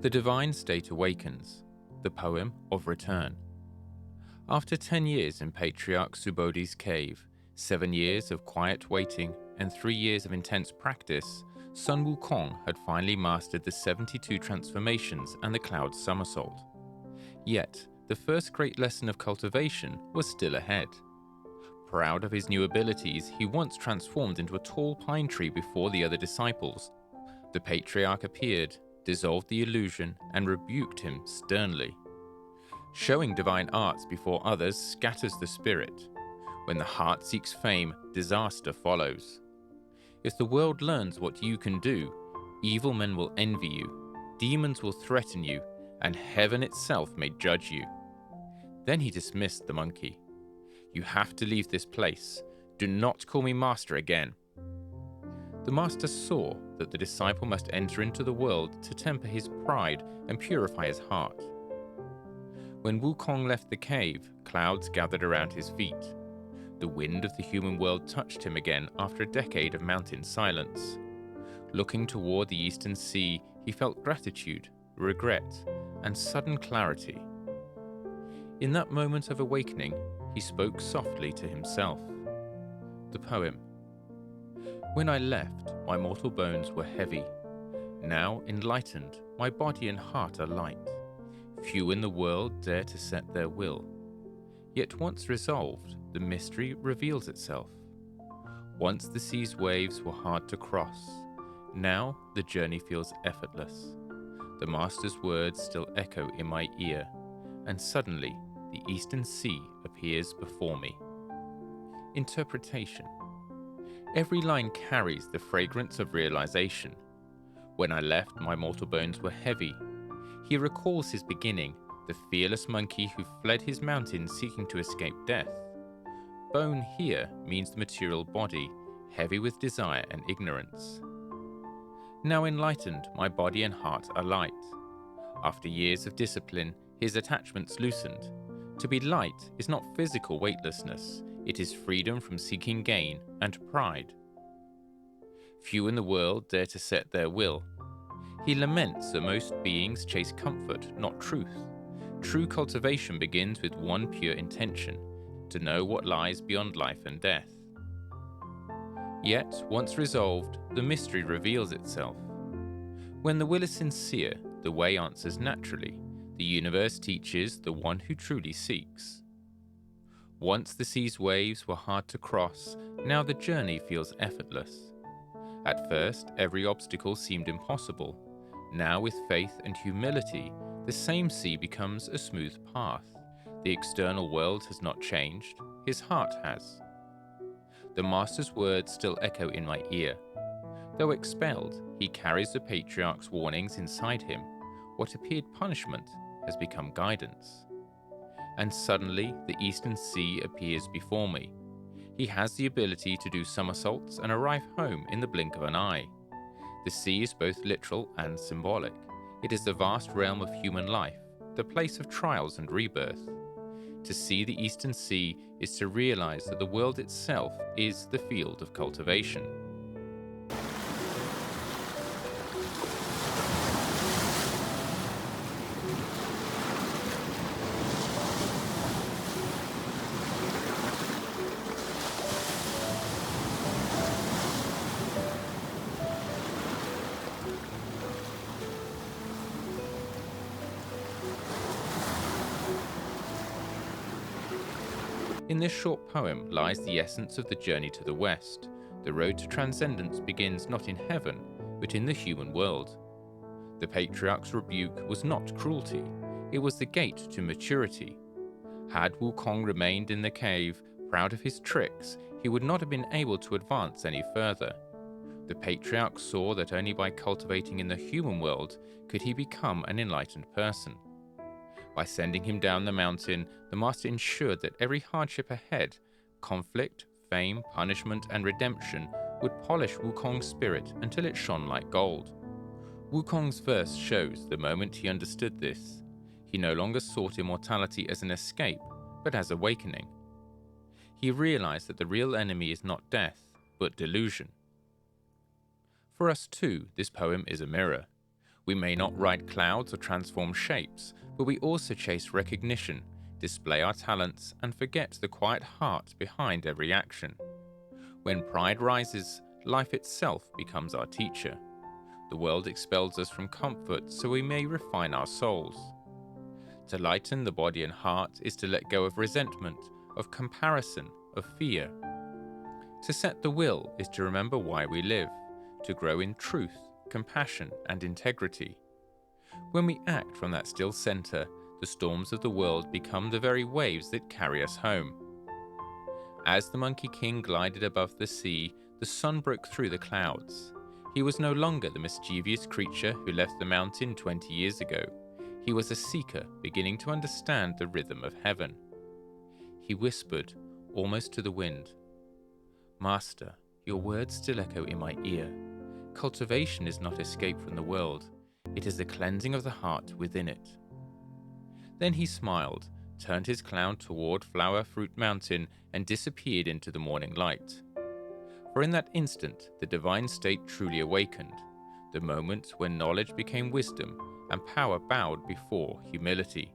The divine state awakens, the poem of return. After 10 years in Patriarch Subodhi's cave, 7 years of quiet waiting, and 3 years of intense practice, Sun Wukong had finally mastered the 72 transformations and the cloud somersault. Yet, the first great lesson of cultivation was still ahead. Proud of his new abilities, he once transformed into a tall pine tree before the other disciples. The Patriarch appeared, dissolved the illusion, and rebuked him sternly. Showing divine arts before others scatters the spirit. When the heart seeks fame, disaster follows. If the world learns what you can do, evil men will envy you, demons will threaten you, and heaven itself may judge you. Then he dismissed the monkey. You have to leave this place. Do not call me master again. The master saw that the disciple must enter into the world to temper his pride and purify his heart. When Wukong left the cave, clouds gathered around his feet. The wind of the human world touched him again after a decade of mountain silence. Looking toward the eastern sea, he felt gratitude, regret, and sudden clarity. In that moment of awakening, he spoke softly to himself. The poem. When I left, my mortal bones were heavy. Now, enlightened, my body and heart are light. Few in the world dare to set their will. Yet once resolved, the mystery reveals itself. Once the sea's waves were hard to cross. Now the journey feels effortless. The Master's words still echo in my ear, and suddenly the eastern sea appears before me. Interpretation. Every line carries the fragrance of realization. When I left, my mortal bones were heavy. He recalls his beginning, the fearless monkey who fled his mountain seeking to escape death. Bone here means the material body, heavy with desire and ignorance. Now enlightened, my body and heart are light. After years of discipline, his attachments loosened. To be light is not physical weightlessness, it is freedom from seeking gain and pride. Few in the world dare to set their will. He laments that most beings chase comfort, not truth. True cultivation begins with one pure intention, to know what lies beyond life and death. Yet, once resolved, the mystery reveals itself. When the will is sincere, the way answers naturally. The universe teaches the one who truly seeks. Once the sea's waves were hard to cross, now the journey feels effortless. At first, every obstacle seemed impossible. Now, with faith and humility, the same sea becomes a smooth path. The external world has not changed, his heart has. The Master's words still echo in my ear. Though expelled, he carries the Patriarch's warnings inside him. What appeared punishment has become guidance. And suddenly, the eastern sea appears before me. He has the ability to do somersaults and arrive home in the blink of an eye. The sea is both literal and symbolic. It is the vast realm of human life, the place of trials and rebirth. To see the eastern sea is to realize that the world itself is the field of cultivation. In this short poem lies the essence of the journey to the West. The road to transcendence begins not in heaven, but in the human world. The Patriarch's rebuke was not cruelty, it was the gate to maturity. Had Wukong remained in the cave, proud of his tricks, he would not have been able to advance any further. The Patriarch saw that only by cultivating in the human world could he become an enlightened person. By sending him down the mountain, the Master ensured that every hardship ahead, conflict, fame, punishment, and redemption, would polish Wukong's spirit until it shone like gold. Wukong's verse shows the moment he understood this. He no longer sought immortality as an escape, but as awakening. He realized that the real enemy is not death, but delusion. For us too, this poem is a mirror. We may not ride clouds or transform shapes, but we also chase recognition, display our talents, and forget the quiet heart behind every action. When pride rises, life itself becomes our teacher. The world expels us from comfort so we may refine our souls. To lighten the body and heart is to let go of resentment, of comparison, of fear. To set the will is to remember why we live, to grow in truth, compassion, and integrity. When we act from that still center, the storms of the world become the very waves that carry us home. As the Monkey King glided above the sea, the sun broke through the clouds. He was no longer the mischievous creature who left the mountain 20 years ago. He was a seeker beginning to understand the rhythm of heaven. He whispered, almost to the wind, "Master, your words still echo in my ear. Cultivation is not escape from the world. It is the cleansing of the heart within it." Then he smiled, turned his cloud toward Flower Fruit Mountain, and disappeared into the morning light. For in that instant, the divine state truly awakened, the moment when knowledge became wisdom and power bowed before humility.